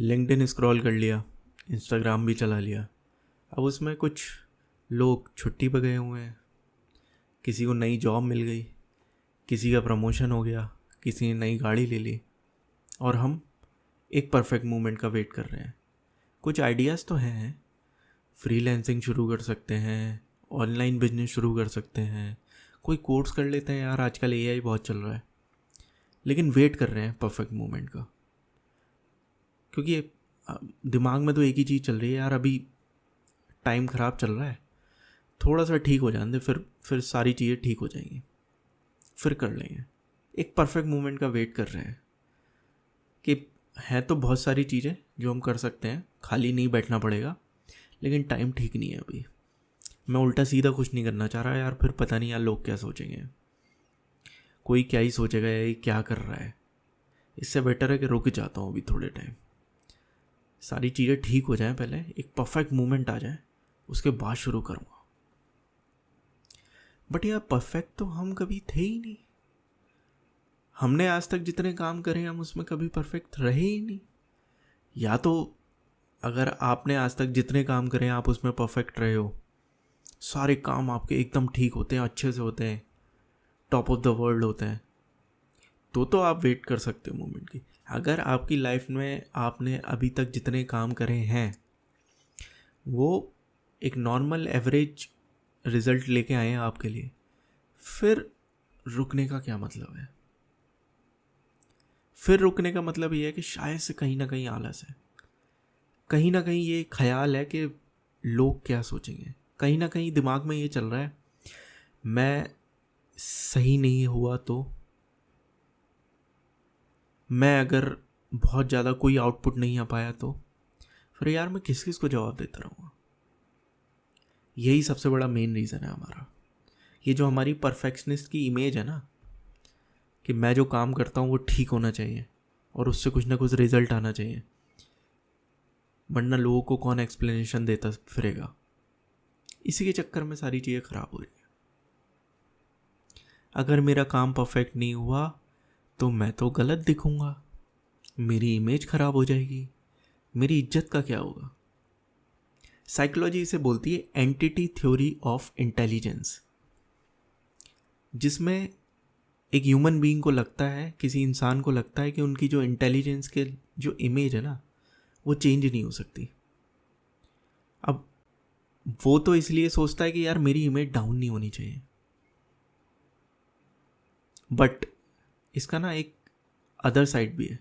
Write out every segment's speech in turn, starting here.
LinkedIn scroll कर लिया, Instagram भी चला लिया। अब उसमें कुछ लोग छुट्टी पर गए हुए हैं, किसी को नई जॉब मिल गई, किसी का प्रमोशन हो गया, किसी ने नई गाड़ी ले ली, और हम एक परफेक्ट मोमेंट का वेट कर रहे हैं। कुछ आइडियाज़ तो हैं, फ्रीलैंसिंग शुरू कर सकते हैं, ऑनलाइन बिजनेस शुरू कर सकते हैं, कोई कोर्स कर लेते हैं यार, आजकल एआई बहुत चल रहा है। लेकिन वेट कर रहे हैं परफेक्ट मोमेंट का, क्योंकि दिमाग में तो एक ही चीज़ चल रही है यार, अभी टाइम ख़राब चल रहा है, थोड़ा सा ठीक हो जाने दे, फिर सारी चीज़ें ठीक हो जाएंगी, फिर कर लेंगे। एक परफेक्ट मोमेंट का वेट कर रहे हैं कि है तो बहुत सारी चीज़ें जो हम कर सकते हैं, खाली नहीं बैठना पड़ेगा, लेकिन टाइम ठीक नहीं है अभी। मैं उल्टा सीधा कुछ नहीं करना चाह रहा यार, फिर पता नहीं यार लोग क्या सोचेंगे, कोई क्या ही सोचेगा ये क्या कर रहा है। इससे बेटर है कि रुक जाता हूँ अभी थोड़े टाइम, सारी चीज़ें ठीक हो जाएं, पहले एक परफेक्ट मोमेंट आ जाए, उसके बाद शुरू करूँगा। बट यार परफेक्ट तो हम कभी थे ही नहीं। हमने आज तक जितने काम करे हम उसमें कभी परफेक्ट रहे ही नहीं। या तो अगर आपने आज तक जितने काम करे आप उसमें परफेक्ट रहे हो, सारे काम आपके एकदम ठीक होते हैं, अच्छे से होते हैं, टॉप ऑफ द वर्ल्ड होते हैं, तो आप वेट कर सकते हो मोमेंट की। अगर आपकी लाइफ में आपने अभी तक जितने काम करे हैं वो एक नॉर्मल एवरेज रिजल्ट लेके आए हैं आपके लिए, फिर रुकने का क्या मतलब है? फिर रुकने का मतलब ये है कि शायद से कहीं ना कहीं आलस है, कहीं ना कहीं ये ख्याल है कि लोग क्या सोचेंगे, कहीं ना कहीं दिमाग में ये चल रहा है मैं सही नहीं हुआ तो, मैं अगर बहुत ज़्यादा कोई आउटपुट नहीं आ पाया तो फिर यार मैं किस किस को जवाब देता रहूँगा। यही सबसे बड़ा मेन रीज़न है हमारा, ये जो हमारी परफेक्शनिस्ट की इमेज है ना, कि मैं जो काम करता हूँ वो ठीक होना चाहिए और उससे कुछ ना कुछ रिजल्ट आना चाहिए, वरना लोगों को कौन एक्सप्लेनेशन देता फिरेगा। इसी के चक्कर में सारी चीज़ें ख़राब हो रही हैं। अगर मेरा काम परफेक्ट नहीं हुआ तो मैं तो गलत दिखूंगा, मेरी इमेज ख़राब हो जाएगी, मेरी इज्जत का क्या होगा। साइकोलॉजी इसे बोलती है एंटिटी थ्योरी ऑफ इंटेलिजेंस, जिसमें एक ह्यूमन बीइंग को लगता है, किसी इंसान को लगता है कि उनकी जो इंटेलिजेंस के जो इमेज है ना वो चेंज नहीं हो सकती। अब वो तो इसलिए सोचता है कि यार मेरी इमेज डाउन नहीं होनी चाहिए, बट इसका ना एक अदर साइड भी है।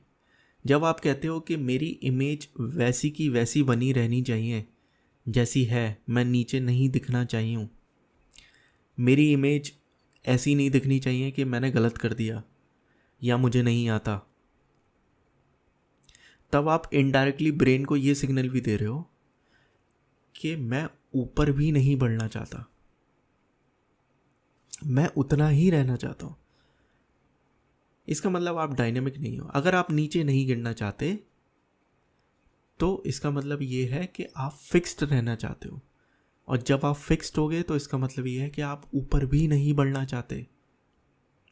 जब आप कहते हो कि मेरी इमेज वैसी की वैसी बनी रहनी चाहिए जैसी है, मैं नीचे नहीं दिखना चाहिए हूँ, मेरी इमेज ऐसी नहीं दिखनी चाहिए कि मैंने गलत कर दिया या मुझे नहीं आता, तब आप इनडायरेक्टली ब्रेन को ये सिग्नल भी दे रहे हो कि मैं ऊपर भी नहीं बढ़ना चाहता, मैं उतना ही रहना चाहता हूँ। इसका मतलब आप डायनेमिक नहीं हो। अगर आप नीचे नहीं गिरना चाहते तो इसका मतलब ये है कि आप फिक्स्ड रहना चाहते हो, और जब आप फिक्स्ड हो गए तो इसका मतलब ये है कि आप ऊपर भी नहीं बढ़ना चाहते।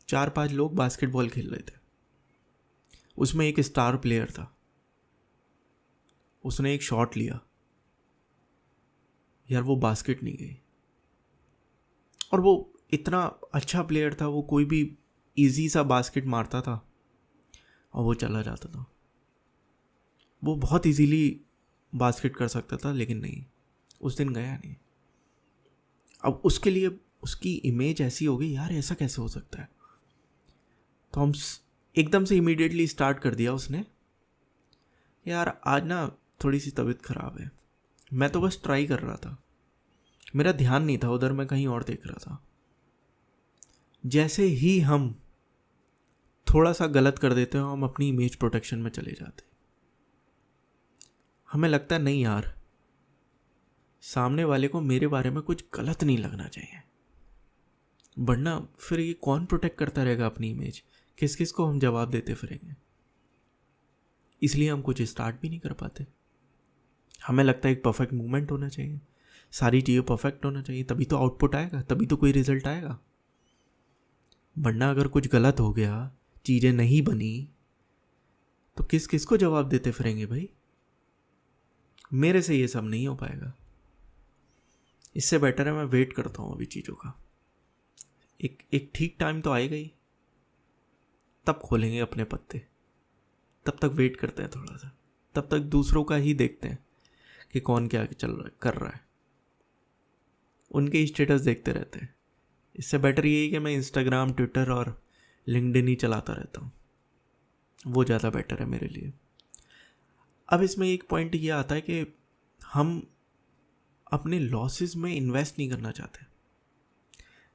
4-5 लोग बास्केटबॉल खेल रहे थे, उसमें एक स्टार प्लेयर था, उसने एक शॉट लिया, यार वो बास्केट नहीं गई, और वो इतना अच्छा प्लेयर था, वो कोई भी इजी सा बास्केट मारता था और वो चला जाता था, वो बहुत इजीली बास्केट कर सकता था, लेकिन नहीं, उस दिन गया नहीं। अब उसके लिए उसकी इमेज ऐसी हो गई, यार ऐसा कैसे हो सकता है। तो हम एकदम से इमीडिएटली स्टार्ट कर दिया उसने, यार आज ना थोड़ी सी तबीयत ख़राब है, मैं तो बस ट्राई कर रहा था, मेरा ध्यान नहीं था उधर, मैं कहीं और देख रहा था। जैसे ही हम थोड़ा सा गलत कर देते हो, हम अपनी इमेज प्रोटेक्शन में चले जाते हैं। हमें लगता है नहीं यार, सामने वाले को मेरे बारे में कुछ गलत नहीं लगना चाहिए, वरना फिर ये कौन प्रोटेक्ट करता रहेगा अपनी इमेज, किस किस को हम जवाब देते फिरेंगे। इसलिए हम कुछ स्टार्ट भी नहीं कर पाते। हमें लगता है एक परफेक्ट मूवमेंट होना चाहिए, सारी चीज़ें परफेक्ट होना चाहिए, तभी तो आउटपुट आएगा, तभी तो कोई रिजल्ट आएगा। वरना अगर कुछ गलत हो गया, चीज़ें नहीं बनी, तो किस किस को जवाब देते फिरेंगे भाई। मेरे से ये सब नहीं हो पाएगा। इससे बेटर है मैं वेट करता हूँ अभी चीज़ों का। एक ठीक टाइम तो आएगा ही, तब खोलेंगे अपने पत्ते। तब तक वेट करते हैं थोड़ा सा, तब तक दूसरों का ही देखते हैं कि कौन क्या चल रहा है, कर रहा है। उनके स्टेटस देखते रहते हैं। इससे बेटर यही कि मैं इंस्टाग्राम, ट्विटर और लिंक्डइन ही चलाता रहता हूँ। वो ज़्यादा बेटर है मेरे लिए। अब इसमें एक पॉइंट ये आता है कि हम अपने लॉसेस में इन्वेस्ट नहीं करना चाहते।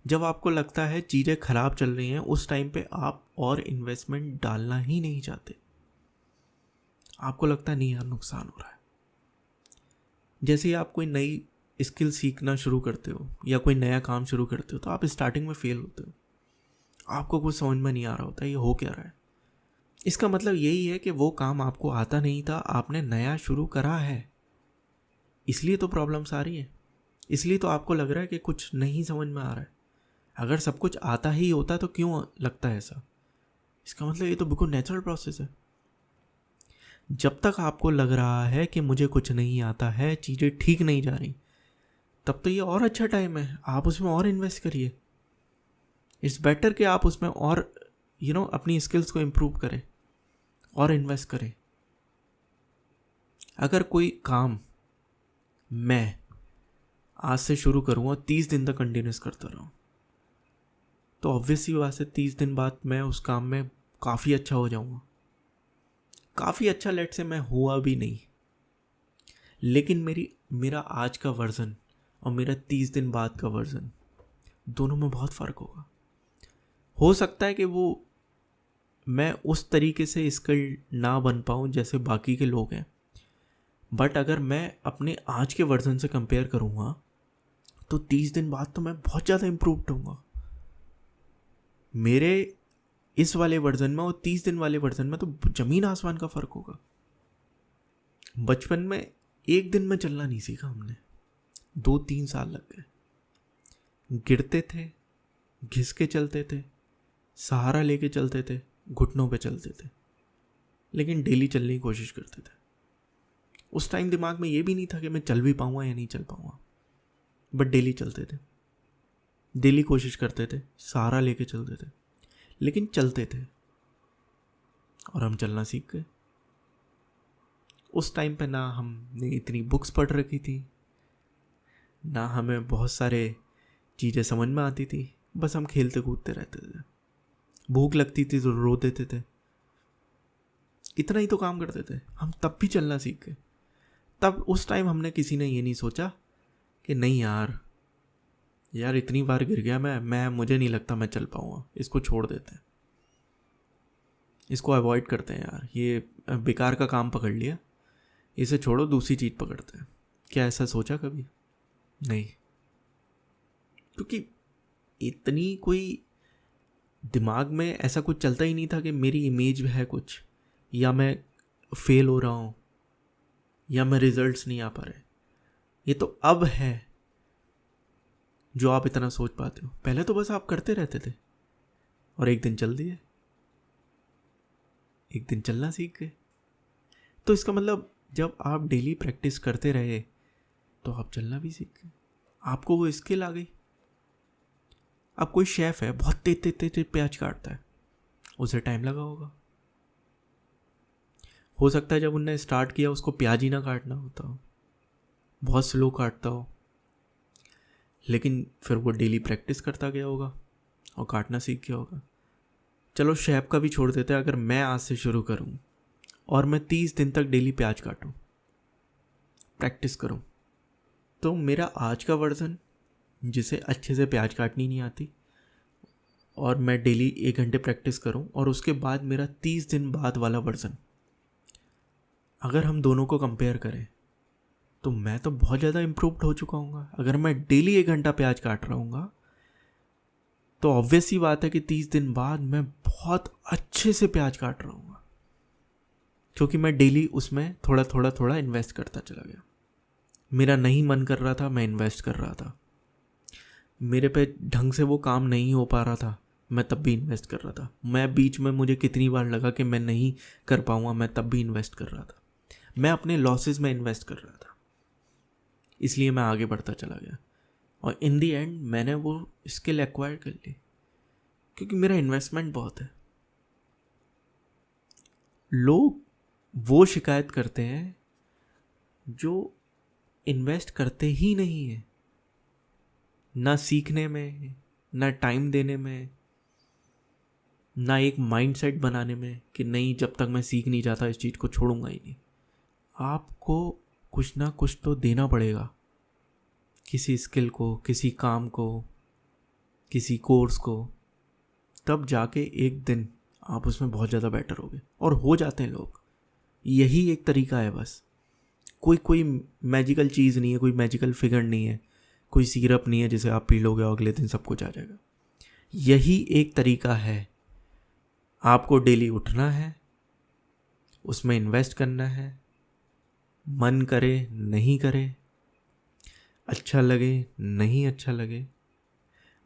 जब आपको लगता है चीज़ें ख़राब चल रही हैं, उस टाइम पे आप और इन्वेस्टमेंट डालना ही नहीं चाहते। आपको लगता है नहीं यार नुकसान हो रहा है। जैसे ही आप कोई नई स्किल सीखना शुरू करते हो या कोई नया काम शुरू करते हो, तो आप स्टार्टिंग में फेल होते हो। आपको कुछ समझ में नहीं आ रहा होता ये हो क्या रहा है। इसका मतलब यही है कि वो काम आपको आता नहीं था, आपने नया शुरू करा है, इसलिए तो प्रॉब्लम्स आ रही है। इसलिए तो आपको लग रहा है कि कुछ नहीं समझ में आ रहा है। अगर सब कुछ आता ही होता तो क्यों लगता है ऐसा? इसका मतलब ये तो बिल्कुल नेचुरल प्रोसेस है। जब तक आपको लग रहा है कि मुझे कुछ नहीं आता है, चीज़ें ठीक नहीं जा रही, तब तो ये और अच्छा टाइम है, आप उसमें और इन्वेस्ट करिए। इट्स बेटर कि आप उसमें और अपनी स्किल्स को इम्प्रूव करें और इन्वेस्ट करें। अगर कोई काम मैं आज से शुरू करूँगा, 30 दिन तक कंटिन्यूस करता रहूँ, तो ऑब्वियसली बात है 30 दिन बाद मैं उस काम में काफ़ी अच्छा हो जाऊँगा। काफ़ी अच्छा लेट से मैं हुआ भी नहीं, लेकिन मेरा आज का वर्जन और मेरा 30 दिन बाद का वर्जन, दोनों में बहुत फ़र्क होगा। हो सकता है कि वो मैं उस तरीके से स्किल ना बन पाऊँ जैसे बाकी के लोग हैं, बट अगर मैं अपने आज के वर्जन से कंपेयर करूँगा तो 30 दिन बाद तो मैं बहुत ज़्यादा इम्प्रूव्ड होऊंगा। मेरे इस वाले वर्जन में और 30 दिन वाले वर्जन में तो ज़मीन आसमान का फ़र्क होगा। बचपन में एक दिन में चलना नहीं सीखा हमने, 2-3 साल लग गए। गिरते थे, घिस के चलते थे, सहारा लेके चलते थे, घुटनों पे चलते थे, लेकिन डेली चलने की कोशिश करते थे। उस टाइम दिमाग में ये भी नहीं था कि मैं चल भी पाऊँगा या नहीं चल पाऊँगा, बट डेली चलते थे, डेली कोशिश करते थे, सहारा लेके चलते थे, लेकिन चलते थे और हम चलना सीख गए। उस टाइम पे ना हमने इतनी बुक्स पढ़ रखी थी, ना हमें बहुत सारे चीज़ें समझ में आती थी, बस हम खेलते कूदते रहते थे। भूख लगती थी तो रो देते थे, इतना ही तो काम करते थे हम, तब भी चलना सीख गए। तब उस टाइम हमने किसी ने ये नहीं सोचा कि नहीं यार इतनी बार गिर गया मैं मुझे नहीं लगता मैं चल पाऊँगा, इसको छोड़ देते हैं, इसको अवॉइड करते हैं, यार ये बेकार का काम पकड़ लिया, इसे छोड़ो दूसरी चीज़ पकड़ते हैं। क्या ऐसा सोचा कभी? नहीं, क्योंकि इतनी कोई दिमाग में ऐसा कुछ चलता ही नहीं था कि मेरी इमेज है कुछ, या मैं फेल हो रहा हूँ, या मैं रिजल्ट्स नहीं आ पा रहे। ये तो अब है जो आप इतना सोच पाते हो। पहले तो बस आप करते रहते थे और एक दिन चल दिए, एक दिन चलना सीख गए। तो इसका मतलब जब आप डेली प्रैक्टिस करते रहे तो आप चलना भी सीख गए, आपको वो स्किल आ गई। अब कोई शेफ़ है, बहुत तेज प्याज काटता है, उसे टाइम लगा होगा। हो सकता है जब उनने स्टार्ट किया उसको प्याज ही ना काटना होता हो, बहुत स्लो काटता हो, लेकिन फिर वो डेली प्रैक्टिस करता गया होगा और काटना सीख गया होगा। चलो शेफ़ का भी छोड़ देते हैं। अगर मैं आज से शुरू करूं और मैं 30 दिन तक डेली प्याज काटूं, प्रैक्टिस करूं, तो मेरा आज का वर्जन जिसे अच्छे से प्याज काटनी नहीं आती, और मैं डेली 1 घंटे प्रैक्टिस करूं, और उसके बाद मेरा 30 दिन बाद वाला वर्जन, अगर हम दोनों को कंपेयर करें तो मैं तो बहुत ज़्यादा इम्प्रूव्ड हो चुका हूँ। अगर मैं डेली 1 घंटा प्याज काट रहा हूँ तो ऑब्वियस ही बात है कि 30 दिन बाद मैं बहुत अच्छे से प्याज काट रहा हूँ, क्योंकि मैं डेली उसमें थोड़ा इन्वेस्ट करता चला गया। मेरा नहीं मन कर रहा था, मैं इन्वेस्ट कर रहा था। मेरे पे ढंग से वो काम नहीं हो पा रहा था, मैं तब भी इन्वेस्ट कर रहा था। मैं बीच में मुझे कितनी बार लगा कि मैं नहीं कर पाऊँगा, मैं तब भी इन्वेस्ट कर रहा था। मैं अपने लॉसेस में इन्वेस्ट कर रहा था, इसलिए मैं आगे बढ़ता चला गया और इन दी एंड मैंने वो स्किल एक्वायर कर ली, क्योंकि मेरा इन्वेस्टमेंट बहुत है। लोग वो शिकायत करते हैं जो इन्वेस्ट करते ही नहीं है, ना सीखने में, ना टाइम देने में, ना एक माइंडसेट बनाने में कि नहीं, जब तक मैं सीख नहीं जाता इस चीज़ को छोड़ूंगा ही नहीं। आपको कुछ ना कुछ तो देना पड़ेगा, किसी स्किल को, किसी काम को, किसी कोर्स को, तब जाके एक दिन आप उसमें बहुत ज़्यादा बेटर होगे। और हो जाते हैं लोग, यही एक तरीका है बस। कोई मैजिकल चीज़ नहीं है, कोई मैजिकल फिगर नहीं है, कोई सिरप नहीं है जिसे आप पी लोगे और अगले दिन सब कुछ आ जाएगा। यही एक तरीका है। आपको डेली उठना है, उसमें इन्वेस्ट करना है, मन करे नहीं करे, अच्छा लगे नहीं अच्छा लगे,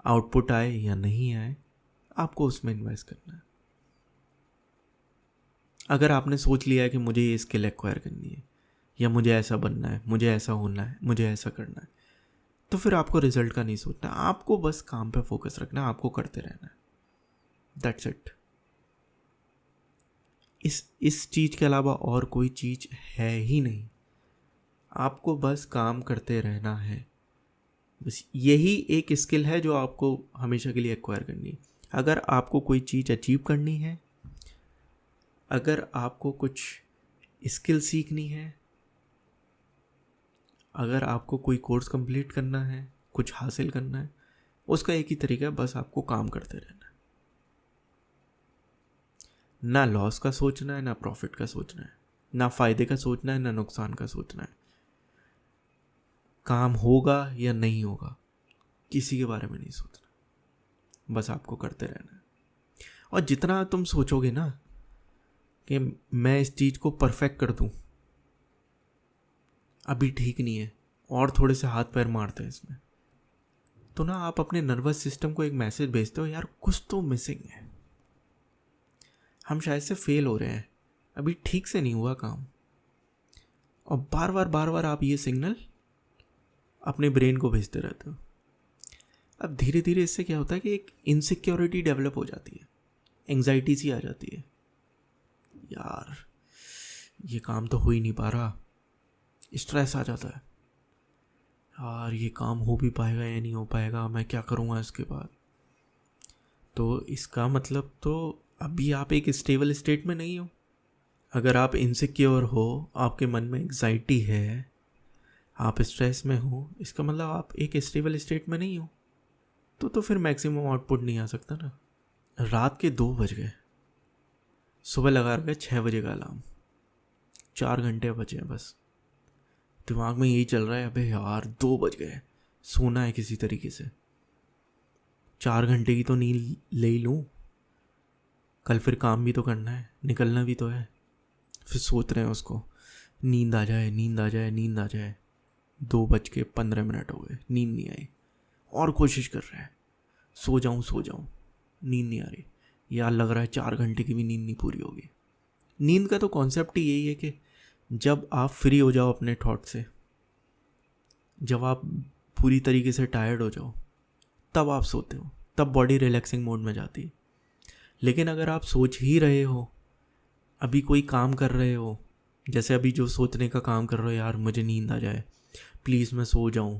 आउटपुट आए या नहीं आए, आपको उसमें इन्वेस्ट करना है। अगर आपने सोच लिया है कि मुझे ये स्किल एक्वायर करनी है, या मुझे ऐसा बनना है, मुझे ऐसा होना है, मुझे ऐसा करना है, तो फिर आपको रिजल्ट का नहीं सोचना, आपको बस काम पे फोकस रखना है, आपको करते रहना है। That's it. इस चीज़ के अलावा और कोई चीज़ है ही नहीं। आपको बस काम करते रहना है। बस यही एक स्किल है जो आपको हमेशा के लिए एक्वायर करनी है। अगर आपको कोई चीज़ अचीव करनी है, अगर आपको कुछ स्किल सीखनी है, अगर आपको कोई कोर्स कंप्लीट करना है, कुछ हासिल करना है, उसका एक ही तरीका है, बस आपको काम करते रहना है। ना लॉस का सोचना है, ना प्रॉफिट का सोचना है, ना फ़ायदे का सोचना है, ना नुकसान का सोचना है। काम होगा या नहीं होगा, किसी के बारे में नहीं सोचना, बस आपको करते रहना है। और जितना तुम सोचोगे ना कि मैं इस चीज़ को परफेक्ट कर दूं, अभी ठीक नहीं है और थोड़े से हाथ पैर मारते हैं इसमें, तो ना आप अपने नर्वस सिस्टम को एक मैसेज भेजते हो, यार कुछ तो मिसिंग है, हम शायद से फेल हो रहे हैं, अभी ठीक से नहीं हुआ काम। और बार बार आप ये सिग्नल अपने ब्रेन को भेजते रहते हो। अब धीरे धीरे इससे क्या होता है कि एक इनसिक्योरिटी डेवलप हो जाती है, एंग्जाइटी सी आ जाती है, यार ये काम तो हो ही नहीं पा रहा, स्ट्रेस आ जाता है, यार ये काम हो भी पाएगा या नहीं हो पाएगा, मैं क्या करूँगा इसके बाद। तो इसका मतलब तो अभी आप एक स्टेबल स्टेट में नहीं हो। अगर आप इनसिक्योर हो, आपके मन में एंग्जाइटी है, आप स्ट्रेस में हो, इसका मतलब आप एक स्टेबल स्टेट में नहीं हो। तो फिर मैक्सिमम आउटपुट नहीं आ सकता ना। रात के 2 बज गए, सुबह लगा रखा है 6 बजे का अलार्म, 4 घंटे बचे हैं बस। दिमाग में यही चल रहा है, अबे यार 2 बज गए, सोना है किसी तरीके से, 4 घंटे की तो नींद ले ही लूँ, कल फिर काम भी तो करना है, निकलना भी तो है। फिर सोच रहे हैं उसको, नींद आ जाए, नींद आ जाए, नींद आ जाए। 2:15 हो गए, नींद नहीं आई, और कोशिश कर रहे हैं सो जाऊं, नींद नहीं आ रही। यार लग रहा है 4 घंटे की भी नींद नहीं पूरी होगी। नींद का तो कॉन्सेप्ट ही यही है कि जब आप फ्री हो जाओ अपने थॉट से, जब आप पूरी तरीके से टायर्ड हो जाओ, तब आप सोते हो, तब बॉडी रिलैक्सिंग मोड में जाती है। लेकिन अगर आप सोच ही रहे हो, अभी कोई काम कर रहे हो, जैसे अभी जो सोचने का काम कर रहे हो, यार मुझे नींद आ जाए, प्लीज़ मैं सो जाऊं,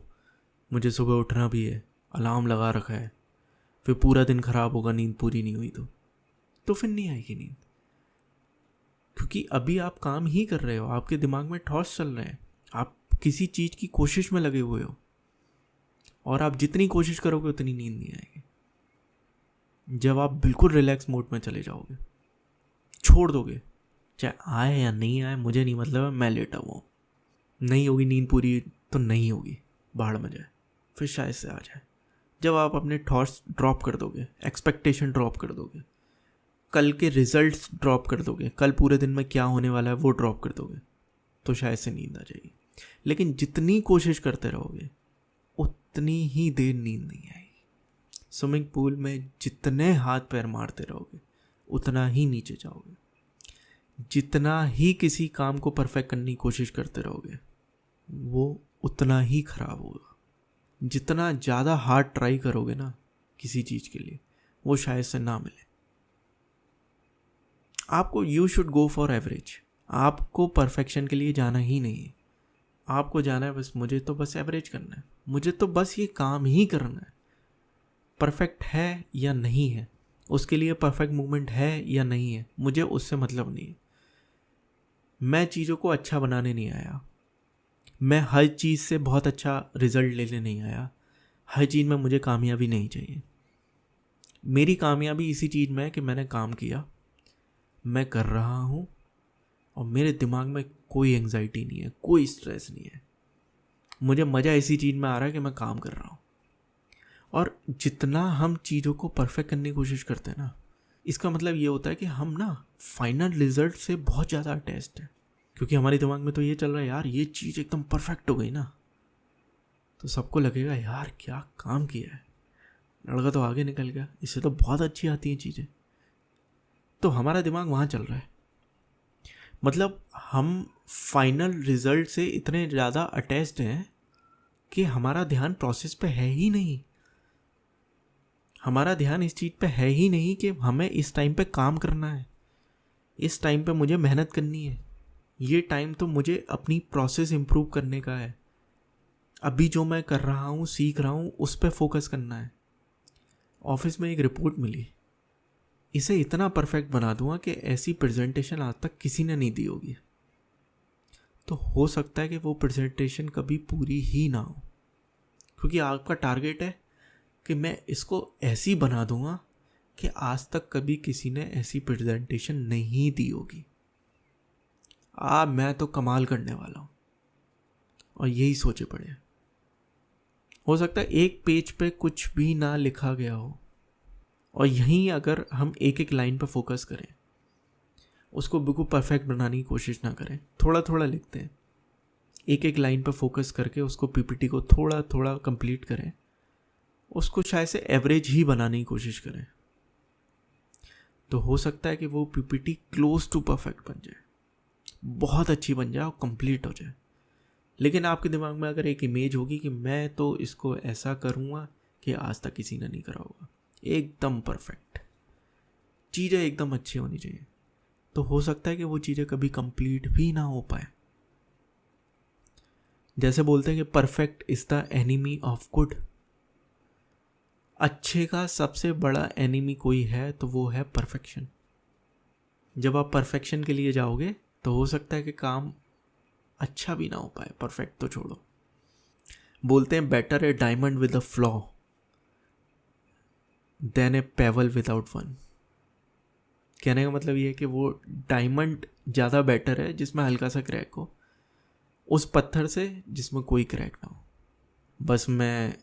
मुझे सुबह उठना भी है, अलार्म लगा रखा है, फिर पूरा दिन ख़राब होगा नींद पूरी नहीं हुई तो फिर नहीं आएगी नींद। क्योंकि अभी आप काम ही कर रहे हो, आपके दिमाग में थॉट्स चल रहे हैं, आप किसी चीज़ की कोशिश में लगे हुए हो, और आप जितनी कोशिश करोगे उतनी नींद नहीं आएगी। जब आप बिल्कुल रिलैक्स मोड में चले जाओगे, छोड़ दोगे, चाहे आए या नहीं आए मुझे नहीं मतलब है, मैं लेटा हुआ हूँ, नहीं होगी नींद पूरी तो नहीं होगी, बाहर में जाए, फिर शायद से आ जाए। जब आप अपने थॉट्स ड्रॉप कर दोगे, एक्सपेक्टेशन ड्रॉप कर दोगे, कल के रिजल्ट्स ड्रॉप कर दोगे, कल पूरे दिन में क्या होने वाला है वो ड्रॉप कर दोगे, तो शायद से नींद आ जाएगी। लेकिन जितनी कोशिश करते रहोगे उतनी ही देर नींद नहीं आएगी। स्विमिंग पूल में जितने हाथ पैर मारते रहोगे उतना ही नीचे जाओगे। जितना ही किसी काम को परफेक्ट करने की कोशिश करते रहोगे वो उतना ही खराब होगा। जितना ज़्यादा हार्ड ट्राई करोगे ना किसी चीज़ के लिए वो शायद से ना मिले। आपको you should go for average. आपको परफेक्शन के लिए जाना ही नहीं है। आपको जाना है बस, मुझे तो बस एवरेज करना है, मुझे तो बस ये काम ही करना है। परफेक्ट है या नहीं है, उसके लिए परफेक्ट मूवमेंट है या नहीं है, मुझे उससे मतलब नहीं है। मैं चीज़ों को अच्छा बनाने नहीं आया, मैं हर चीज़ से बहुत अच्छा रिजल्ट लेने नहीं आया, हर चीज़ में मुझे कामयाबी नहीं चाहिए। मेरी कामयाबी इसी चीज़ में है कि मैंने काम किया, मैं कर रहा हूँ और मेरे दिमाग में कोई एंग्जाइटी नहीं है, कोई स्ट्रेस नहीं है। मुझे मज़ा इसी चीज़ में आ रहा है कि मैं काम कर रहा हूँ। और जितना हम चीज़ों को परफेक्ट करने की कोशिश करते हैं ना, इसका मतलब ये होता है कि हम ना फाइनल रिजल्ट से बहुत ज़्यादा अटैच्ड हैं। क्योंकि हमारे दिमाग में तो ये चल रहा है, यार ये चीज़ एकदम परफेक्ट हो गई ना तो सबको लगेगा यार क्या काम किया है, लड़का तो आगे निकल गया, इससे तो बहुत अच्छी आती हैं चीज़ें। तो हमारा दिमाग वहाँ चल रहा है। मतलब हम फाइनल रिजल्ट से इतने ज़्यादा अटैच्ड हैं कि हमारा ध्यान प्रोसेस पे है ही नहीं। हमारा ध्यान इस चीज़ पे है ही नहीं कि हमें इस टाइम पे काम करना है, इस टाइम पे मुझे मेहनत करनी है, ये टाइम तो मुझे अपनी प्रोसेस इम्प्रूव करने का है, अभी जो मैं कर रहा हूँ सीख रहा हूँ उस पर फोकस करना है। ऑफिस में एक रिपोर्ट मिली, इसे इतना परफेक्ट बना दूंगा कि ऐसी प्रेजेंटेशन आज तक किसी ने नहीं दी होगी। तो हो सकता है कि वो प्रेजेंटेशन कभी पूरी ही ना हो, क्योंकि आपका टारगेट है कि मैं इसको ऐसी बना दूंगा कि आज तक कभी किसी ने ऐसी प्रेजेंटेशन नहीं दी होगी। मैं तो कमाल करने वाला हूँ, और यही सोचे पड़े। हो सकता है एक पेज पे कुछ भी ना लिखा गया हो, और यहीं अगर हम एक एक लाइन पर फोकस करें, उसको बिल्कुल परफेक्ट बनाने की कोशिश ना करें, थोड़ा थोड़ा लिखते हैं, एक एक लाइन पर फोकस करके उसको पीपीटी को थोड़ा थोड़ा कंप्लीट करें, उसको शायद से एवरेज ही बनाने की कोशिश करें, तो हो सकता है कि वो पीपीटी क्लोज टू परफेक्ट बन जाए, बहुत अच्छी बन जाए और कंप्लीट हो जाए। लेकिन आपके दिमाग में अगर एक इमेज होगी कि मैं तो इसको ऐसा करूँगा कि आज तक किसी ने नहीं करा होगा, एकदम परफेक्ट, चीज़ें एकदम अच्छी होनी चाहिए, तो हो सकता है कि वो चीज़ें कभी कंप्लीट भी ना हो पाए। जैसे बोलते हैं कि perfect is the enemy of good. अच्छे का सबसे बड़ा एनिमी कोई है तो वो है परफेक्शन। जब आप परफेक्शन के लिए जाओगे तो हो सकता है कि काम अच्छा भी ना हो पाए, परफेक्ट तो छोड़ो। बोलते हैं better a diamond with a flaw than a pebble without one. कहने का मतलब ये है कि वो डायमंड ज़्यादा बेटर है जिसमें हल्का सा क्रैक हो, उस पत्थर से जिसमें कोई क्रैक ना हो। बस मैं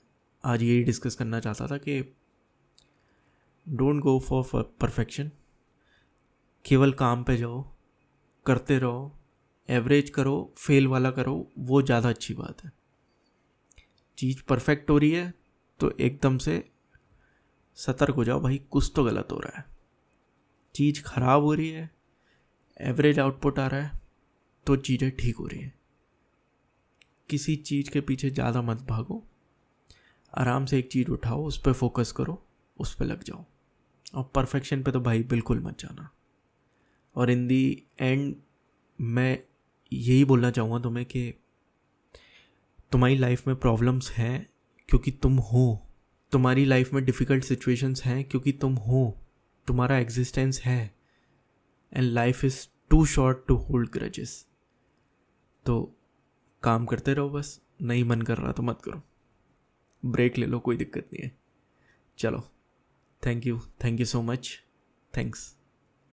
आज यही डिस्कस करना चाहता था कि डोंट गो फॉर परफेक्शन, केवल काम पे जाओ, करते रहो, एवरेज करो, फेल वाला करो, वो ज़्यादा अच्छी बात है। चीज़ परफेक्ट हो रही है तो एकदम से सतर्क हो जाओ, भाई कुछ तो गलत हो रहा है। चीज़ ख़राब हो रही है, एवरेज आउटपुट आ रहा है, तो चीज़ें ठीक हो रही है। किसी चीज़ के पीछे ज़्यादा मत भागो, आराम से एक चीज़ उठाओ, उस पर फोकस करो, उस पर लग जाओ, और परफेक्शन पे तो भाई बिल्कुल मत जाना। और इन दी एंड मैं यही बोलना चाहूँगा तुम्हें कि तुम्हारी लाइफ में प्रॉब्लम्स हैं क्योंकि तुम हो, तुम्हारी लाइफ में डिफ़िकल्ट सिचुएशंस हैं क्योंकि तुम हो, तुम्हारा एग्जिस्टेंस है, and life is too short to hold grudges. तो काम करते रहो, बस नहीं मन कर रहा तो मत करो, ब्रेक ले लो, कोई दिक्कत नहीं है। चलो, thank you so much, thanks.